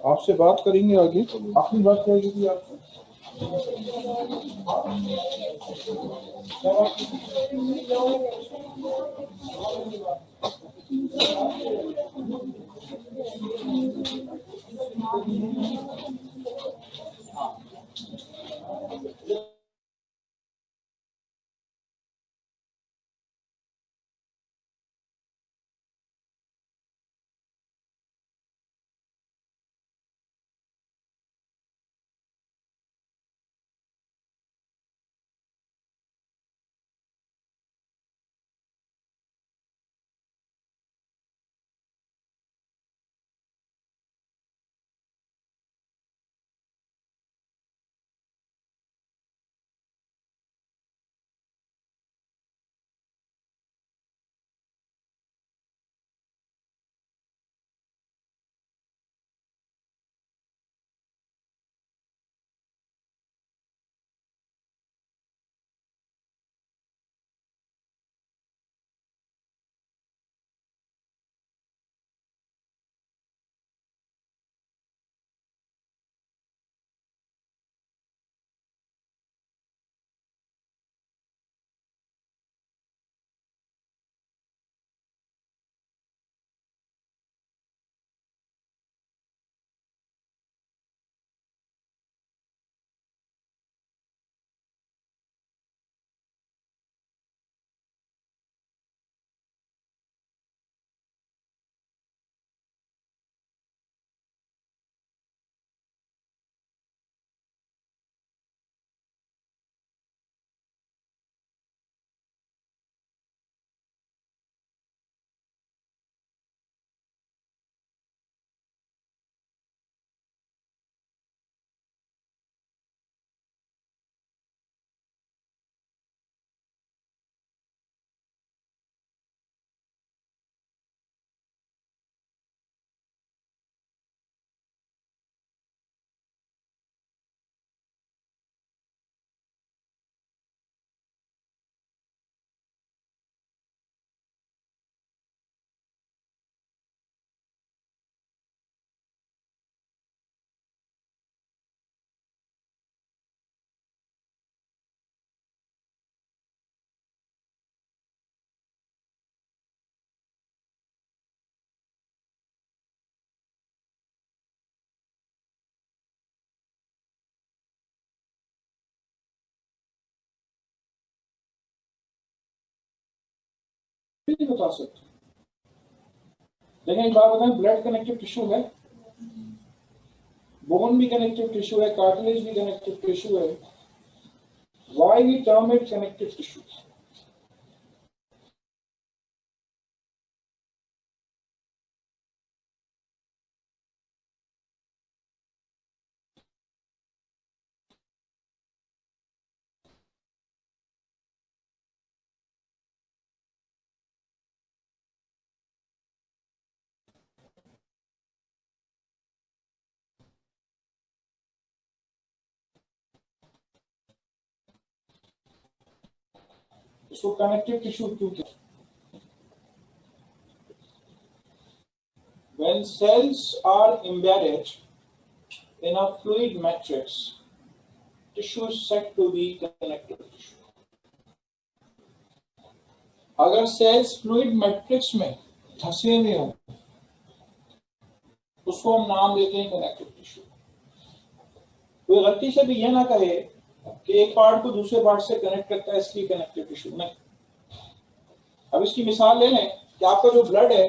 आपसे बात करेंगे आगे। आखिरी बात क्या है आपको? नहीं बता सकते। लेकिन एक बात बताएं, ब्लड कनेक्टिव टिश्यू है, बोन भी कनेक्टिव टिश्यू है, कार्टिलेज भी कनेक्टिव टिश्यू है। Why we term it connective tissue? इसको कनेक्टिव टिश्यू क्यों कहते हैं? When cells are embedded in a fluid matrix, tissue is said to be connective tissue. अगर सेल्स फ्लूइड मैट्रिक्स में धंसे हुए हो, उसको हम नाम देते हैं कनेक्टिव टिश्यू। कोई गलती से भी यह ना कहे कि एक पार्ट को दूसरे पार्ट से कनेक्ट करता है इसलिए कनेक्टिव टिश्यू नहीं। अब इसकी मिसाल ले लें कि आपका जो ब्लड है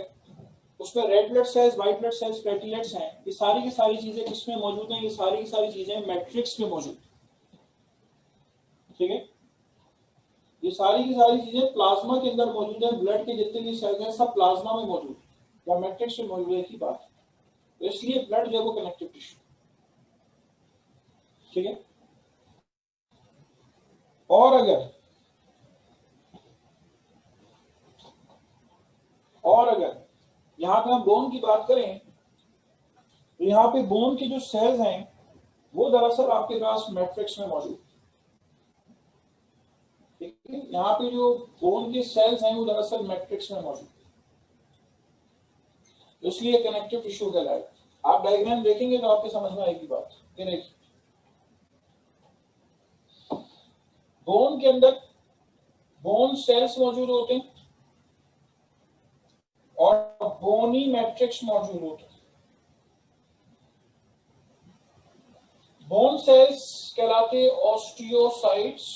उसमें red blood cells, white blood cells, platelets हैं। ये सारी की सारी चीजें किसमें मौजूद हैं? ये सारी की सारी चीजें मैट्रिक्स में मौजूद है। ठीक है, ये सारी की सारी चीजें प्लाज्मा के अंदर मौजूद है। ब्लड के जितने भी सेल्स हैं सब प्लाज्मा में मौजूद है या मैट्रिक्स में मौजूद है की बात। तो इसलिए ब्लड जो है वो कनेक्टिव टिश्यू। ठीक है, और अगर यहां पे हम बोन की बात करें तो यहाँ पे बोन के जो सेल्स हैं वो दरअसल आपके पास मैट्रिक्स में मौजूद है। ठीक है, यहाँ पे जो बोन के सेल्स हैं वो दरअसल मैट्रिक्स में मौजूद है। इसलिए कनेक्टिव टिश्यू कहलाएगा। आप डायग्राम देखेंगे तो आपके समझ में आएगी बात। ये देखिए, बोन के अंदर बोन सेल्स मौजूद होते हैं और बोनी मैट्रिक्स मौजूद होते हैं। बोन सेल्स कहलाते ऑस्टियोसाइट्स।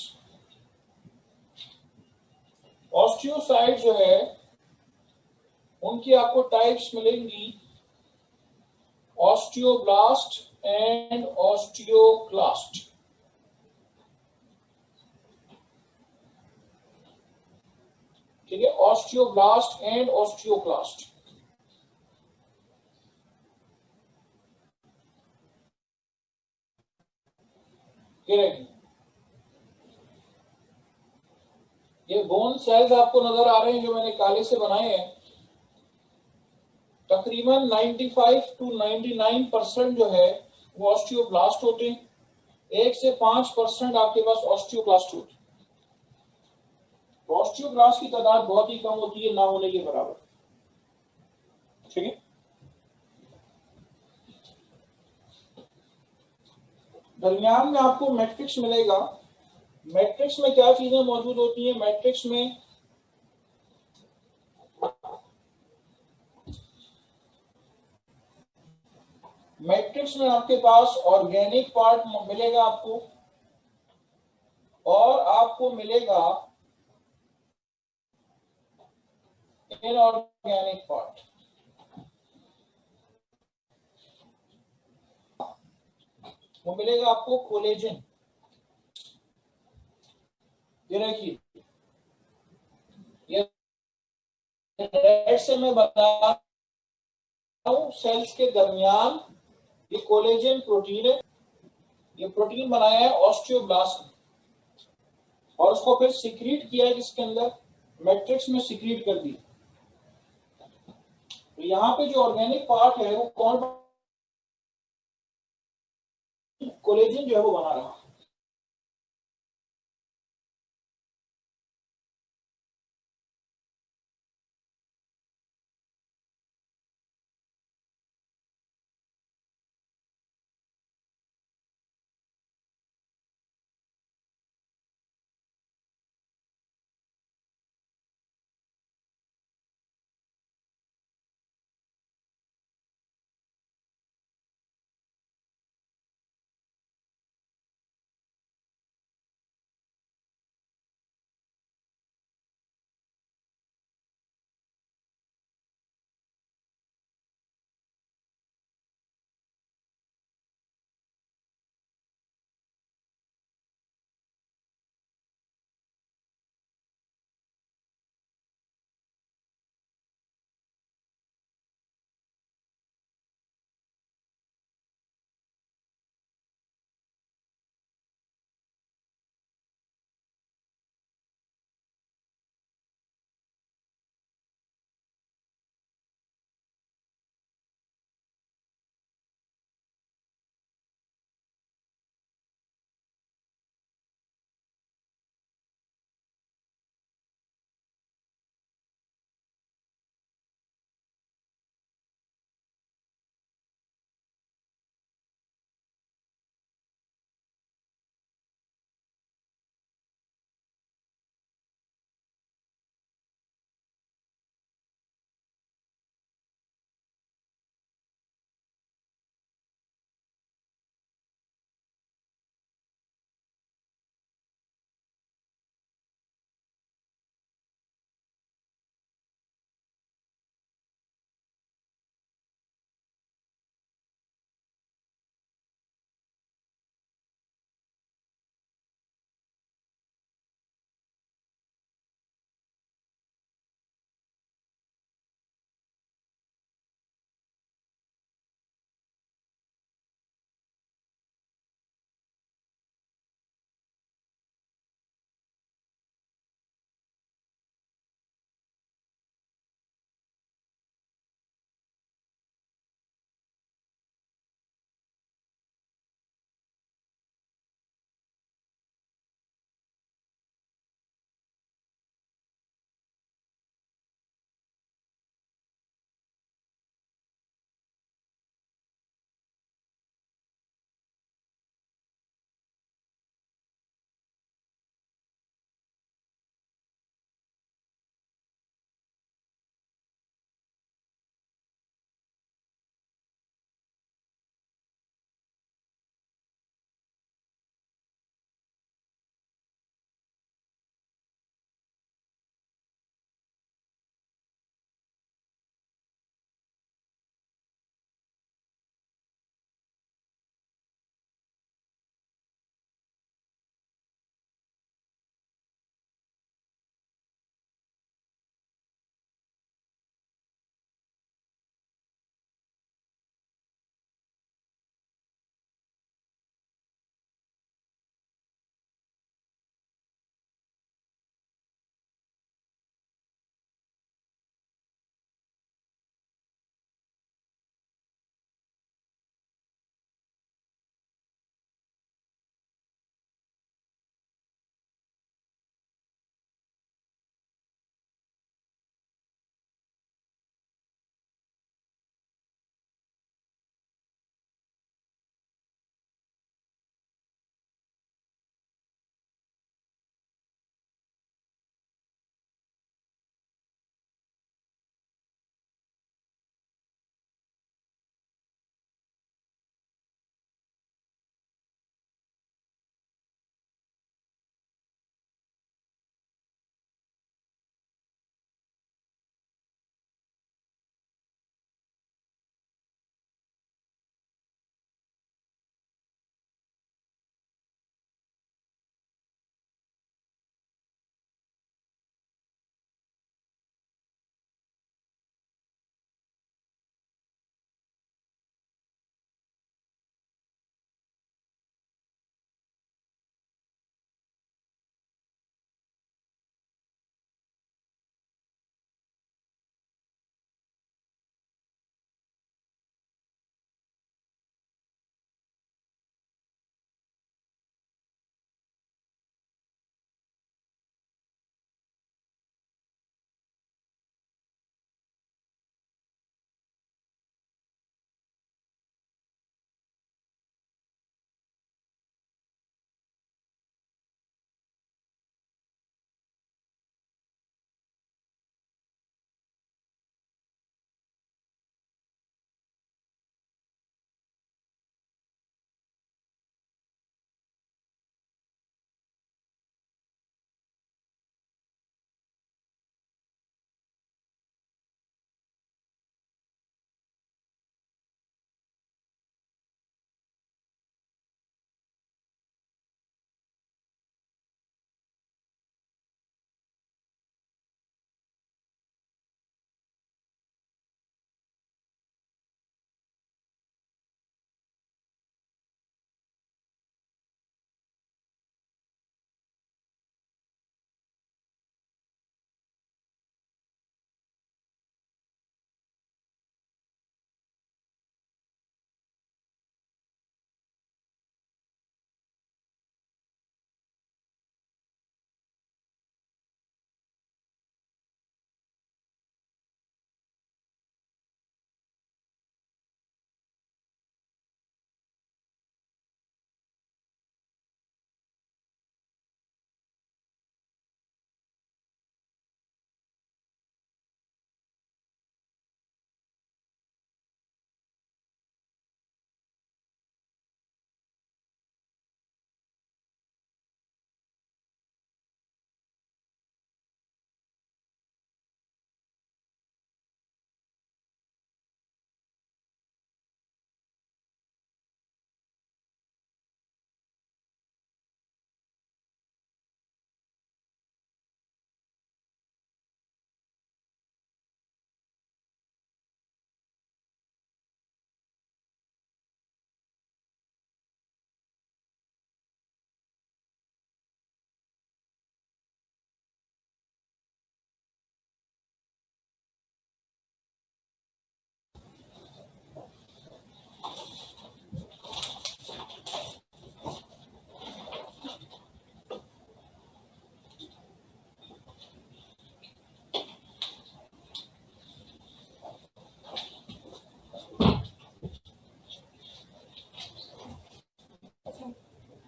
ऑस्टियोसाइट जो है उनकी आपको टाइप्स मिलेंगी, ऑस्टियोब्लास्ट एंड ऑस्टियोक्लास्ट। ठीक है, ऑस्टियोब्लास्ट एंड ऑस्टियोक्लास्ट। ये बोन सेल्स आपको नजर आ रहे हैं जो मैंने काले से बनाए हैं, तकरीबन 95 to 99% जो है वो ऑस्टियोब्लास्ट होते हैं, 1 से 5% आपके पास ऑस्टियोक्लास्ट होते हैं। ऑस्टियोब्लास्ट की तादाद बहुत ही कम होती है, ना होने के बराबर। ठीक है, दरमियान में आपको मैट्रिक्स मिलेगा। मैट्रिक्स में क्या चीजें मौजूद होती हैं? मैट्रिक्स में आपके पास ऑर्गेनिक पार्ट मिलेगा आपको, और आपको मिलेगा इनऑर्गेनिक पार्ट। वो मिलेगा आपको कोलेजन। ये देखिए, ये रेड से मैं बता रहा हूं, सेल्स के दरमियान ये कोलेजन प्रोटीन है। ये प्रोटीन बनाया है ऑस्टियोब्लास्ट ने, और उसको फिर सिक्रीट किया है किसके अंदर? मैट्रिक्स में सिक्रीट कर दी। तो यहाँ पे जो ऑर्गेनिक पार्ट है वो कौन? कोलेजन जो है वो बना रहा है।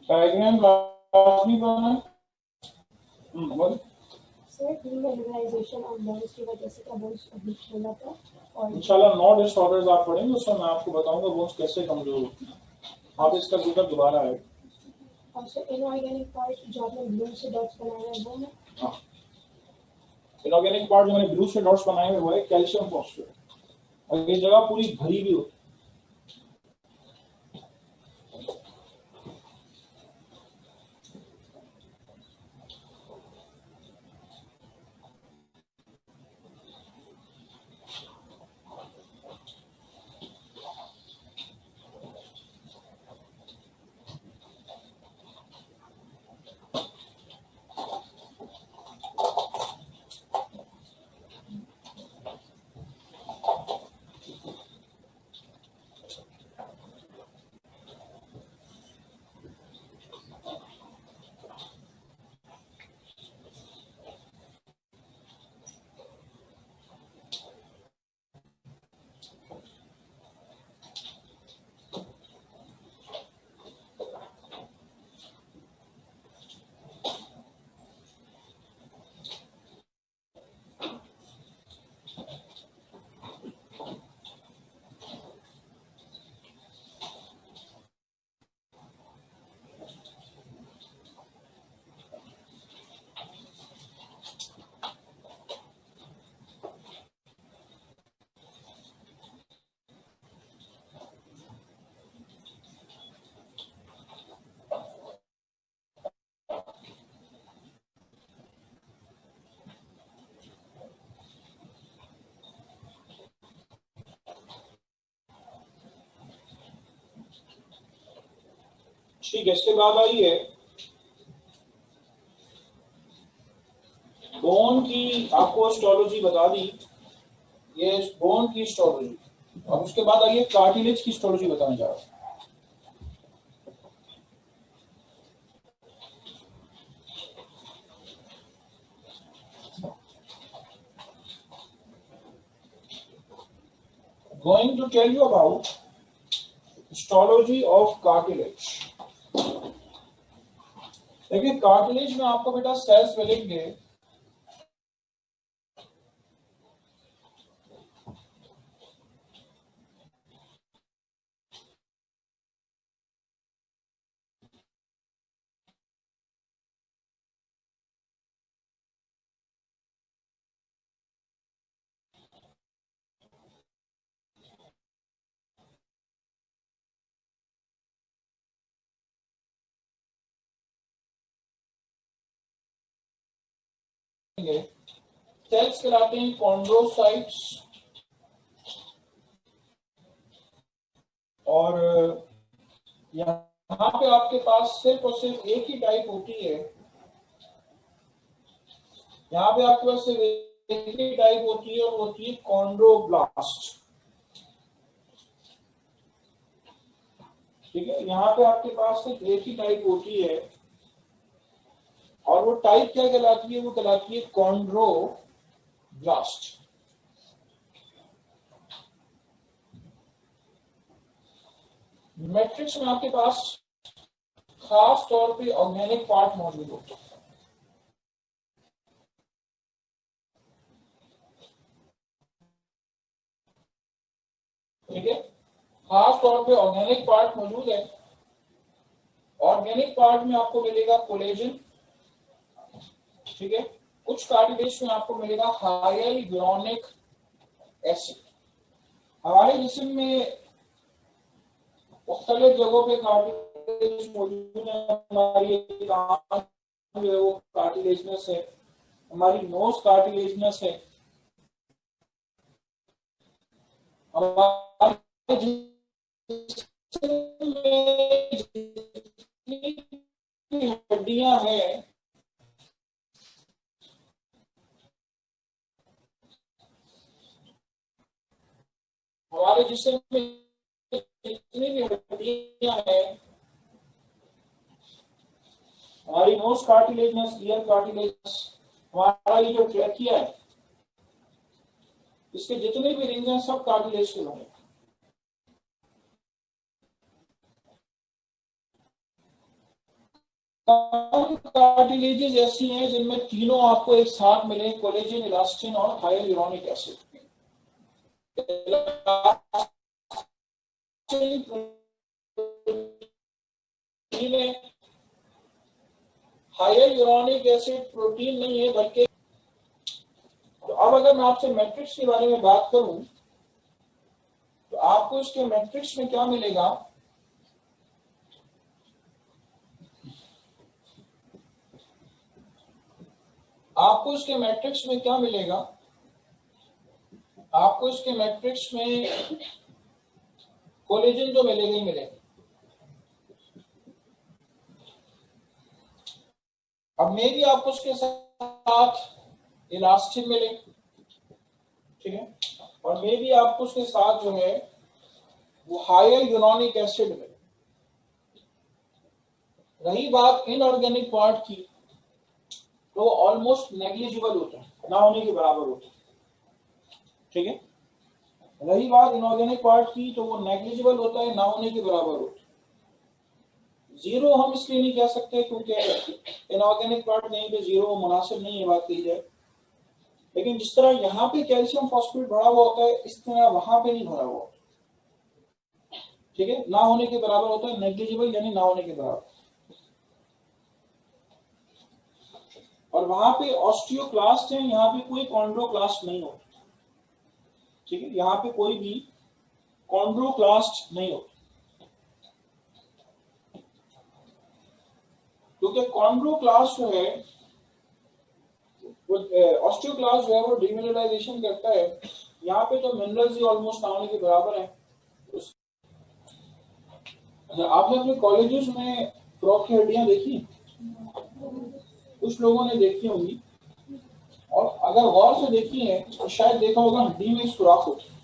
डायग्राम लाजमी बनाना। बोल। सर डीमिनरलाइजेशन ऑफ बोन्स की वजह से क्या बोन्स बोला था? और इंशाल्लाह 9 डिसऑर्डर्स आप पढ़ेंगे उसमें मैं आपको बताऊंगा बोन्स कैसे कमजोर होती हैं। आप इसका जिक्र दोबारा है। और सर इनऑर्गेनिक पार्ट जो आपने ब्लू से डॉट्स बनाए हैं वो है? हाँ, इनऑर्गेनिक पार्ट जो मैंने ब्लू से डॉट्स बनाए हुए वो है कैल्शियम फॉस्फेट, और ये जगह पूरी भरी भी होती है। ठीक है, इसके बाद आई है बोन की, आपको हिस्टोलॉजी बता दी, ये बोन की हिस्टोलॉजी। और उसके बाद आई है कार्टिलेज की हिस्टोलॉजी बताने जा रहा हूं। Going to tell you about histology of cartilage। देखिए कार्टिलेज में आपको बेटा सेल्स मिलेंगे सेल्स कहलाते हैं कॉन्ड्रोसाइट्स, और यहाँ पे आपके पास सिर्फ और सिर्फ एक ही टाइप होती है। यहाँ पे आपके पास सिर्फ एक ही टाइप होती है, और होती है कॉन्ड्रोब्लास्ट। ठीक है, यहाँ पे आपके पास सिर्फ एक ही टाइप होती है, और वो टाइप क्या कहलाती है? वो कहलाती है कॉन्ड्रोब्लास्ट। मैट्रिक्स में आपके पास खास तौर पे ऑर्गेनिक पार्ट मौजूद होता है। ठीक है, खास तौर पे ऑर्गेनिक पार्ट मौजूद है। ऑर्गेनिक पार्ट में आपको मिलेगा कोलेजन। ठीक है, कुछ कार्टिलेज में आपको मिलेगा हाइलुरोनिक एसिड। हमारे जिस्म में मुख्तलिफ जगहों पे कार्टिलेज मौजूद है। हमारी कान जो है वो कार्टिलेजनस है, हमारी नोज कार्टिलेजनस है, हमारे जिस्म में जितनी हड्डियां हैं हमारे जिस्म में जितनी भी हड्डियां हैं, हमारी नोज कार्टिलेजनस, ईयर कार्टिलेजनस, हमारा ये जो ट्रैकिया है इसके जितने भी रिंग्स हैं सब कार्टिलेज के होंगे। कार्टिलेजेस ऐसी हैं जिनमें तीनों आपको एक साथ मिले, कोलेजन, इलास्टिन और hyaluronic acid. Hyaluronic acid protein नहीं है बल्कि। तो अब अगर मैं आपसे मैट्रिक्स के बारे में बात करूं तो आपको इसके मैट्रिक्स में क्या मिलेगा? आपको इसके मैट्रिक्स में क्या मिलेगा? आपको इसके मैट्रिक्स में कोलेजन तो मिलेगा ही मिलेगा। अब मे भी आपको उसके साथ इलास्टिन मिले, ठीक है, और मे भी आपको उसके साथ जो है वो हाइलुरोनिक एसिड मिले। रही बात इनऑर्गेनिक पार्ट की, तो वो ऑलमोस्ट नेग्लिजिबल होता है, ना होने के बराबर होता है, ठीक है। रही बात इनऑर्गेनिक पार्ट की, तो वो नेग्लिजिबल होता है, ना होने के बराबर होता है। जीरो हम इसलिए नहीं कह सकते क्योंकि इनऑर्गेनिक पार्ट नहीं पे जीरो मुनासिब नहीं है बात की जाए, लेकिन जिस तरह यहाँ पे कैल्शियम फॉस्फेट भरा हुआ होता है, इस तरह वहां पे नहीं भरा हुआ होता, ठीक है। ना होने के बराबर होता है, नेग्लिजिबल यानी ना होने के बराबर। और वहां पे ऑस्टियोक्लास्ट है, यहाँ पे कोई कॉन्ड्रोक्लास्ट नहीं होता, ठीक है। यहाँ पे कोई भी कॉन्ड्रोक्लास्ट नहीं होता, क्योंकि कॉन्ड्रोक्लास्ट जो है वो ऑस्टियोक्लास्ट जो है वो डीमिनरलाइजेशन करता है। यहाँ पे तो मिनरल्स ही ऑलमोस्ट ना होने के बराबर है। आपने अपने कॉलेजेस में फ्रॉग की हड्डियां देखी? कुछ लोगों ने देखी होंगी, और अगर गौर से देखी है तो शायद देखा होगा हड्डी में सुराख होती है।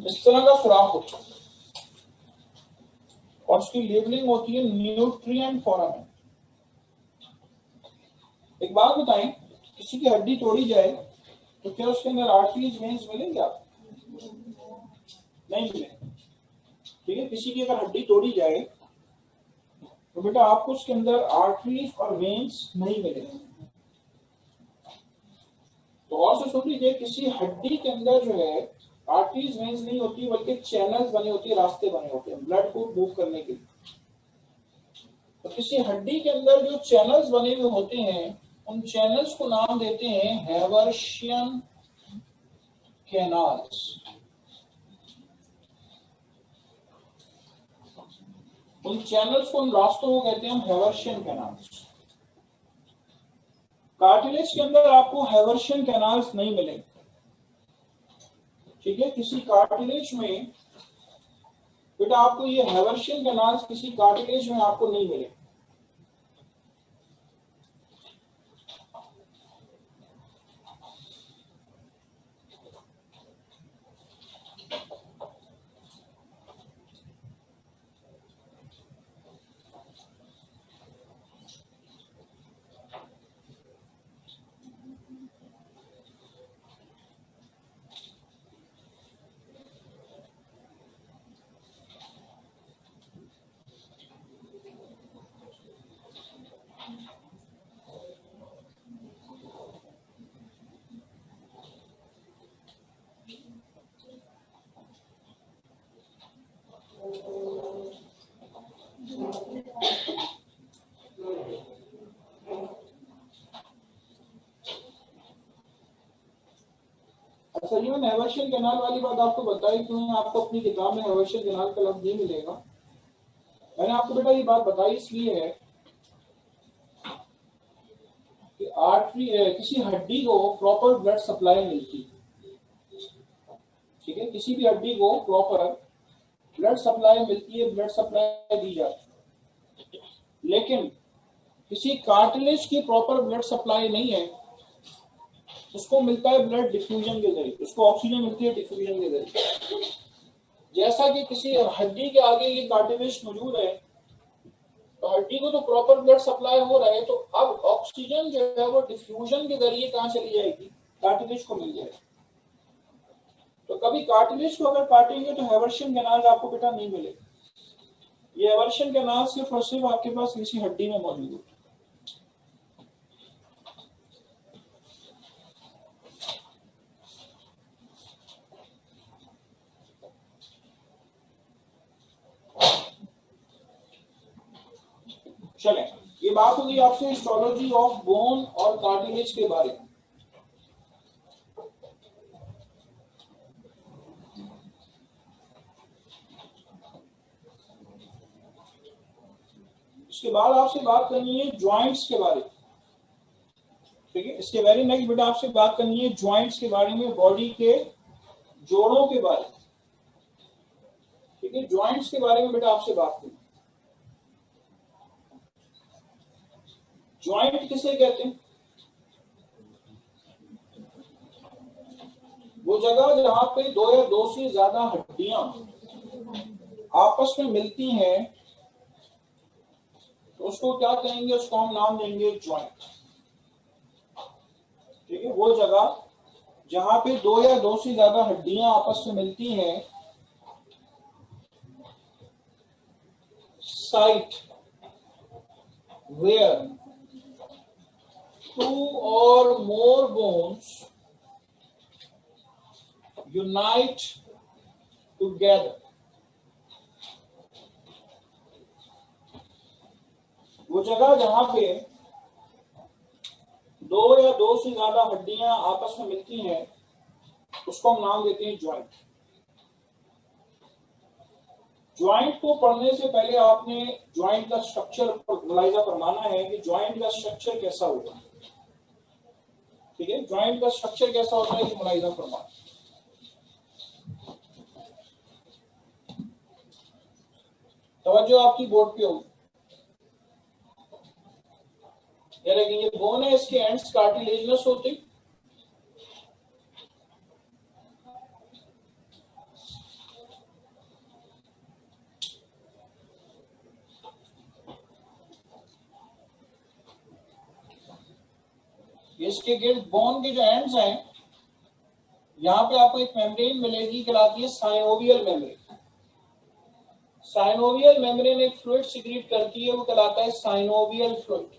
इस तरह का सुराख होता है और उसकी लेबलिंग होती है न्यूट्रिएंट फॉर्मेट। एक बात बताएं, किसी की हड्डी तोड़ी जाए तो क्या उसके अंदर आर्टरीज वेन्स मिलेंगे? आप नहीं मिलेंगे, ठीक है। किसी की अगर हड्डी तोड़ी जाए तो बेटा आपको उसके अंदर आर्टरीज और वेन्स नहीं मिलेंगे। तो और से सुन लीजिए, किसी हड्डी के अंदर जो है आर्टरीज वेन्स नहीं होती, बल्कि चैनल्स बने होते हैं, रास्ते बने होते हैं ब्लड को मूव करने के लिए। तो किसी हड्डी के अंदर जो चैनल्स बने हुए होते हैं, उन चैनल्स को नाम देते हैं हैवर्शियन कैनाल्स। उन चैनल्स को, उन रास्तों को कहते हैं हम हैवर्शियन कैनाल्स। कार्टिलेज के अंदर आपको हैवर्शियन कैनाल्स नहीं मिलेंगे, ठीक है। किसी कार्टिलेज में बेटा आपको ये हैवर्शियन कैनाल्स किसी कार्टिलेज में आपको नहीं मिलेंगे। अच्छा, ये मैंने हैवर्शियन कैनाल वाली बात आपको बताई क्यों? आपको अपनी किताब में हैवर्शियन कैनाल का लफ्ज नहीं मिलेगा। मैंने आपको बेटा ये बात बताई इसलिए है कि आर्टरी किसी हड्डी को प्रॉपर ब्लड सप्लाई मिलती, ठीक है। किसी भी हड्डी को प्रॉपर ब्लड सप्लाई मिलती है, ब्लड सप्लाई दी जाती है, लेकिन किसी कार्टिलेज की प्रॉपर ब्लड सप्लाई नहीं है। उसको मिलता है ब्लड डिफ्यूजन के जरिए, उसको ऑक्सीजन मिलती है डिफ्यूजन के जरिए। जैसा कि किसी हड्डी के आगे ये कार्टिलेज मौजूद है, तो हड्डी को तो प्रॉपर ब्लड सप्लाई हो रहा है, तो अब ऑक्सीजन जो है वो डिफ्यूजन के जरिए कहां चली जाएगी? कार्टिलेज को मिल जाएगी। तो कभी कार्टिलेज को अगर काटेंगे तो हेवर्शियन कैनाल आपको बेटा नहीं मिलेगा। ये हेवर्शियन कैनाल सिर्फ और सिर्फ आपके पास किसी हड्डी में मौजूद होता है। चलें, ये बात होगी आपसे हिस्टोलॉजी ऑफ बोन और कार्टिलेज के बारे में। इसके बाद आपसे बात करनी है जॉइंट्स के बारे में। ठीक है, इसके वेरी नेक्स्ट बेटा आपसे बात करनी है जॉइंट्स के बारे में, बॉडी के जोड़ों के बारे में। ठीक है, जॉइंट्स के बारे में बेटा आपसे बात करनी। जॉइंट किसे कहते हैं? वो जगह जहां पे दो या दो से ज्यादा हड्डियां आपस में मिलती हैं, तो उसको क्या कहेंगे? उसको हम नाम देंगे जॉइंट। ठीक है, वो जगह जहां पे दो या दो से ज्यादा हड्डियां आपस में मिलती हैं, site where two or more bones unite together। वो जगह जहां पे दो या दो से ज्यादा हड्डियां आपस में मिलती हैं, उसको हम नाम देते हैं जॉइंट। जॉइंट को पढ़ने से पहले आपने जॉइंट का स्ट्रक्चर पर मुलाहिजा फरमाना है कि जॉइंट का स्ट्रक्चर कैसा होगा। ठीक है, जॉइंट का स्ट्रक्चर कैसा होता है, ये मुलाहिजा फरमाना। तवज्जो आपकी बोर्ड पे होगी। ये बोन है, इसके एंड्स कार्टिलेजनस होते, इसके गिर्द बोन के जो एंड्स हैं, यहां पे आपको एक मेम्ब्रेन मिलेगी, कहलाती है साइनोवियल मेम्ब्रेन। साइनोवियल मेम्ब्रेन एक फ्लूइड सिक्रीट करती है, वो कहलाता है साइनोवियल फ्लूइड।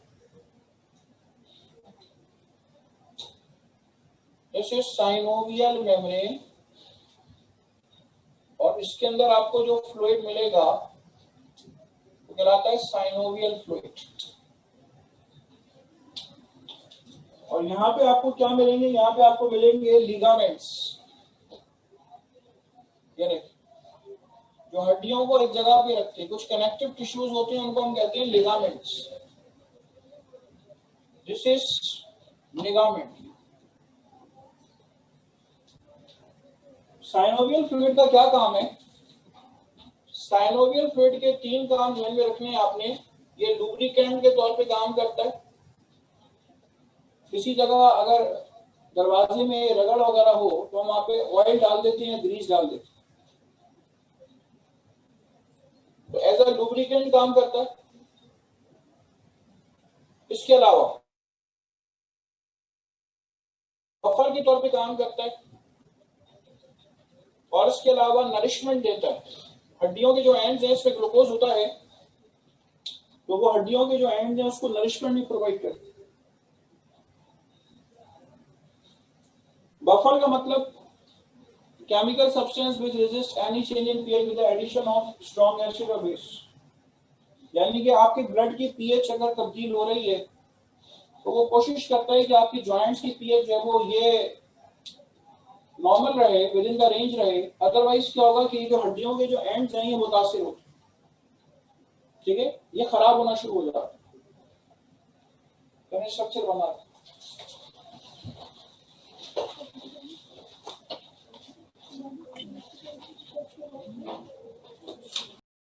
जैसे साइनोवियल मेम्ब्रेन, और इसके अंदर आपको जो फ्लूइड मिलेगा वो कहलाता है साइनोवियल फ्लूइड। और यहाँ पे आपको क्या मिलेंगे? यहाँ पे आपको मिलेंगे लिगामेंट्स। जो हड्डियों को एक जगह पे रखते हैं, कुछ कनेक्टिव टिश्यूज होते हैं, उनको हम कहते हैं ligaments. This is ligament. Synovial fluid का क्या काम है? साइनोवियल फ्लूइड के तीन काम ध्यान में रखने हैं आपने। ये लुब्रिकेंट के तौर पे काम करता है। किसी जगह अगर दरवाजे में रगड़ वगैरह हो तो हम वहां पे ऑयल डाल देते हैं, ग्रीस डाल देते हैं, तो एज अ लुब्रिकेंट काम करता है। इसके अलावा बफर के तौर पे काम करता है, और इसके अलावा नरिशमेंट देता है। हड्डियों के जो एंड्स हैं, इसमें ग्लूकोज होता है, तो वो हड्डियों के जो एंड्स हैं उसको नरिशमेंट भी प्रोवाइड करते हैं। बफर का मतलब chemical substance which resist any change in pH with the addition of strong acid और बेस। यानी कि आपके ब्लड की पीएच अगर तब्दील हो रही है तो वो कोशिश करता है कि आपकी जॉइंट्स की पीएच जो है वो ये नॉर्मल रहे, विद इन द रेंज रहे। अदरवाइज क्या होगा कि जो हड्डियों के जो एंड्स हैं ये मुतासिर होते हैं। ठीक है, ये खराब होना शुरू हो जाता है। स्ट्रक्चर बना